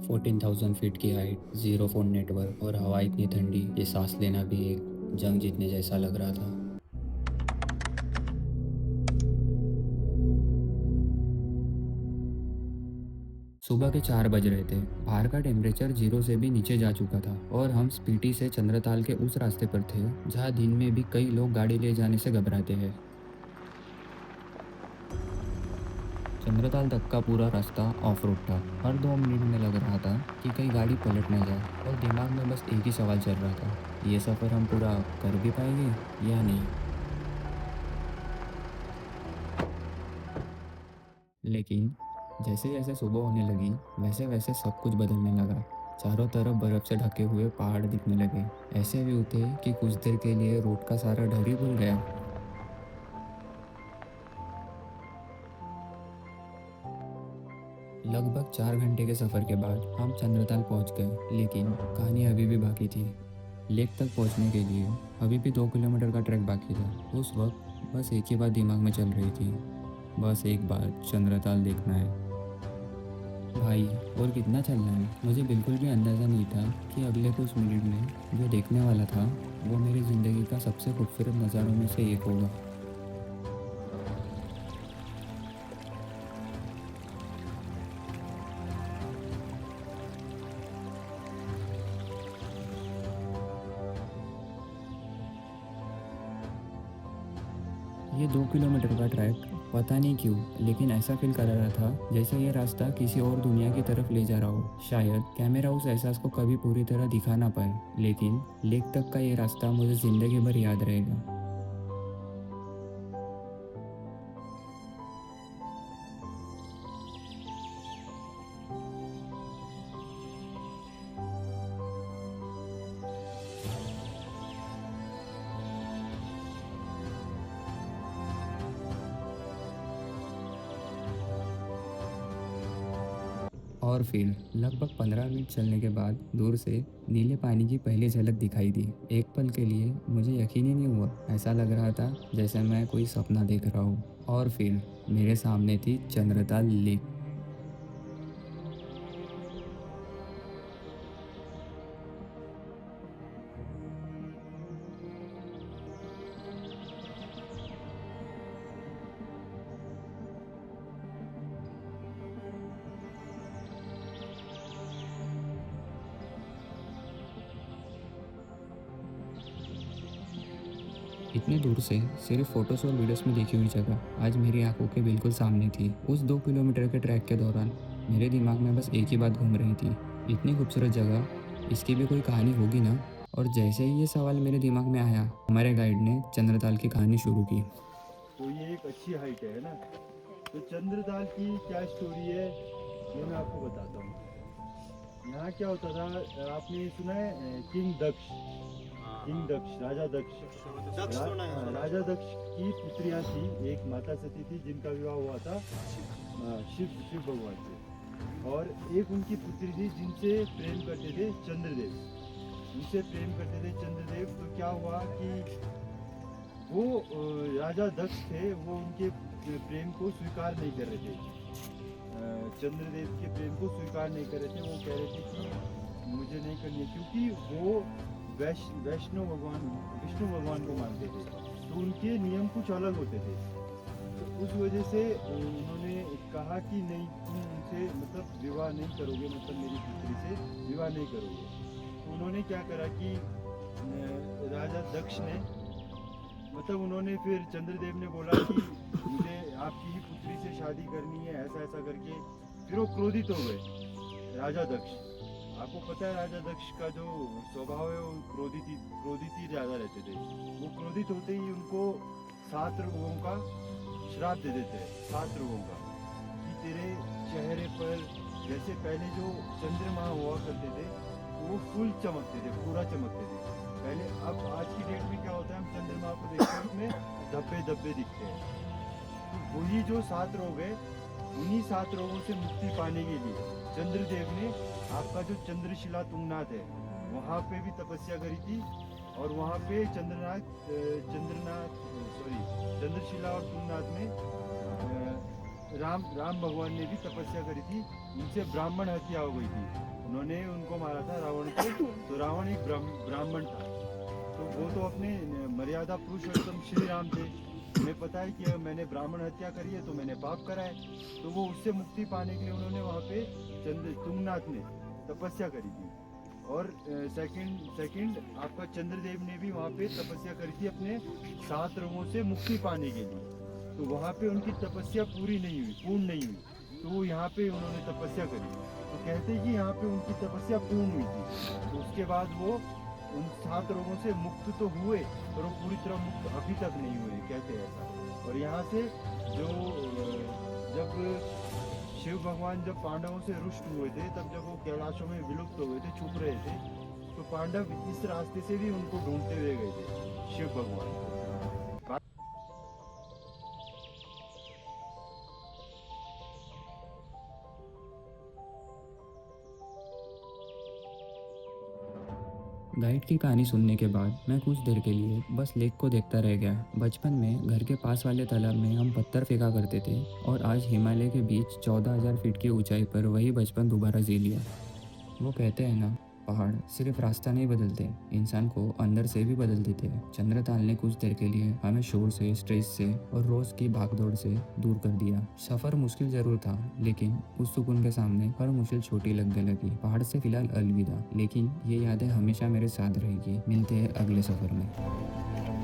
14,000 feet की height, zero phone network और हवा इतनी ठंडी कि सांस लेना भी एक जंग जीतने जैसा लग रहा था। सुबह के 4 बज रहे थे। बाहर का टेम्परेचर ज़ीरो से भी नीचे जा चुका था और हम स्पीटी से चंद्रताल के उस रास्ते पर थे जहाँ दिन में भी कई लोग गाड़ी ले जाने से घबराते हैं। चंद्रताल तक का पूरा रास्ता ऑफ रोड था। हर 2 मिनट में लग रहा था कि कहीं गाड़ी पलट ना जाए और दिमाग में बस एक ही सवाल चल रहा था, ये सफ़र हम पूरा कर भी पाएंगे या नहीं। लेकिन जैसे जैसे सुबह होने लगी वैसे वैसे सब कुछ बदलने लगा। चारों तरफ बर्फ से ढके हुए पहाड़ दिखने लगे। ऐसे व्यू थे कि कुछ देर के लिए रोड का सारा डर ही भूल गया। लगभग 4 घंटे के सफ़र के बाद हम चंद्रताल पहुंच गए, लेकिन कहानी अभी भी बाकी थी। लेक तक पहुंचने के लिए अभी भी 2 किलोमीटर का ट्रैक बाकी था। उस वक्त बस एक ही बात दिमाग में चल रही थी, बस एक बार चंद्रताल देखना है। भाई, और कितना चलना है? मुझे बिल्कुल भी अंदाज़ा नहीं था कि अगले कुछ मिनट में जो देखने वाला था वो मेरी ज़िंदगी का सबसे खूबसूरत नज़ारों में से एक होगा। ये 2 किलोमीटर का ट्रैक पता नहीं क्यों लेकिन ऐसा फील करा रहा था जैसे ये रास्ता किसी और दुनिया की तरफ ले जा रहा हो। शायद कैमरा उस एहसास को कभी पूरी तरह दिखा ना पाए, लेकिन लेक तक का ये रास्ता मुझे ज़िंदगी भर याद रहेगा। और फिर लगभग 15 मिनट चलने के बाद दूर से नीले पानी की पहली झलक दिखाई दी। एक पल के लिए मुझे यकीन ही नहीं हुआ। ऐसा लग रहा था जैसे मैं कोई सपना देख रहा हूँ। और फिर मेरे सामने थी चंद्रताल लेक। इतने दूर से सिर्फ फोटोज और वीडियोस में देखी हुई जगह आज मेरी आंखों के बिल्कुल सामने थी। उस 2 किलोमीटर के ट्रैक के दौरान मेरे दिमाग में बस एक ही बात घूम रही थी, इतनी खूबसूरत जगह, इसकी भी कोई कहानी होगी ना। और जैसे ही ये सवाल मेरे दिमाग में आया, हमारे गाइड ने चंद्रताल की कहानी शुरू की। तो ये एक अच्छी हाइट है ना। तो चंद्रताल की क्या स्टोरी है ये मैं आपको बताता हूँ। यहाँ क्या होता था, आपने सुना है किंग दक्ष। किंग दक्ष, राजा दक्ष। राजा दक्ष की पुत्रियाँ थी, एक माता सती थी जिनका विवाह हुआ था शिव शिव भगवान से। और एक उनकी पुत्री थी जिनसे प्रेम करते थे चंद्रदेव, उनसे प्रेम करते थे चंद्रदेव। तो क्या हुआ कि वो राजा दक्ष थे, वो उनके प्रेम को स्वीकार नहीं कर रहे थे। चंद्रदेव के प्रेम को स्वीकार नहीं कर रहे थे। वो कह रहे थे कि मुझे नहीं करनी है, क्योंकि वो वैष्णव भगवान, विष्णु भगवान को मानते थे। तो उनके नियम कुछ अलग होते थे। तो उस वजह से उन्होंने कहा कि नहीं, तुम उनसे मतलब विवाह नहीं करोगे, मतलब मेरी पुत्री से विवाह नहीं करोगे। तो उन्होंने क्या करा कि राजा दक्ष ने, मतलब उन्होंने फिर चंद्रदेव ने बोला कि मुझे आपकी ही पुत्री से शादी करनी है, ऐसा ऐसा करके। फिर वो क्रोधित हो गए राजा दक्ष। आपको पता है राजा दक्ष का जो स्वभाव है वो क्रोधित ही ज़्यादा रहते थे। वो क्रोधित होते ही उनको 7 रोगों का श्राप दे देते हैं, 7 रोगों का, कि तेरे चेहरे पर जैसे पहले जो चंद्रमा हुआ करते थे वो फुल चमकते थे, पूरा चमकते थे पहले। अब आज की डेट में क्या होता है, हम चंद्रमा को देखते हैं उसमें धब्बे धब्बे दिखते हैं। तो वही जो 7 रोग है, उन्हीं 7 रोगों से मुक्ति पाने के लिए चंद्रदेव ने आपका जो चंद्रशिला तुंगनाथ है वहाँ पे भी तपस्या करी थी। और वहाँ पे चंद्रनाथ सॉरी चंद्रशिला और तुंगनाथ में राम भगवान ने भी तपस्या करी थी। उनसे ब्राह्मण हत्या हो गई थी। उन्होंने उनको मारा था रावण को। तो रावण एक ब्राह्मण था, तो वो तो अपने मर्यादा पुरुषोत्तम श्री राम थे। उन्हें पता है कि मैंने ब्राह्मण हत्या करी है तो मैंने पाप करा है। तो वो उससे मुक्ति पाने के लिए उन्होंने वहाँ पे तुंगनाथ में तपस्या करी थी। और सेकंड आपका चंद्रदेव ने भी वहाँ पे तपस्या करी थी अपने 7 रोगों से मुक्ति पाने के लिए। तो वहाँ पे उनकी तपस्या पूर्ण नहीं हुई, तो वो यहाँ पे उन्होंने तपस्या करी। तो कहते हैं कि यहाँ पे उनकी तपस्या पूर्ण हुई थी। तो उसके बाद वो उन 7 रोगों से मुक्त तो हुए, पर वो पूरी तरह मुक्त अभी तक नहीं हुए, कहते हैं ऐसा। और यहाँ से जो जब शिव भगवान जब पांडवों से रुष्ट हुए थे, तब जब वो कैलाशों में विलुप्त हुए थे, छुप रहे थे, तो पांडव इस रास्ते से भी उनको ढूंढते हुए गए थे, शिव भगवान को। गाइड की कहानी सुनने के बाद मैं कुछ देर के लिए बस लेक को देखता रह गया। बचपन में घर के पास वाले तालाब में हम पत्थर फेंका करते थे और आज हिमालय के बीच 14,000 फीट की ऊंचाई पर वही बचपन दोबारा जी लिया। वो कहते हैं ना, पहाड़ सिर्फ रास्ता नहीं बदलते, इंसान को अंदर से भी बदल देते हैं। चंद्रताल ने कुछ देर के लिए हमें शोर से, स्ट्रेस से और रोज की भागदौड़ से दूर कर दिया। सफर मुश्किल जरूर था, लेकिन उस सुकून के सामने हर मुश्किल छोटी लगने लगी। पहाड़ से फिलहाल अलविदा, लेकिन ये यादें हमेशा मेरे साथ रहेगी। मिलते हैं अगले सफर में।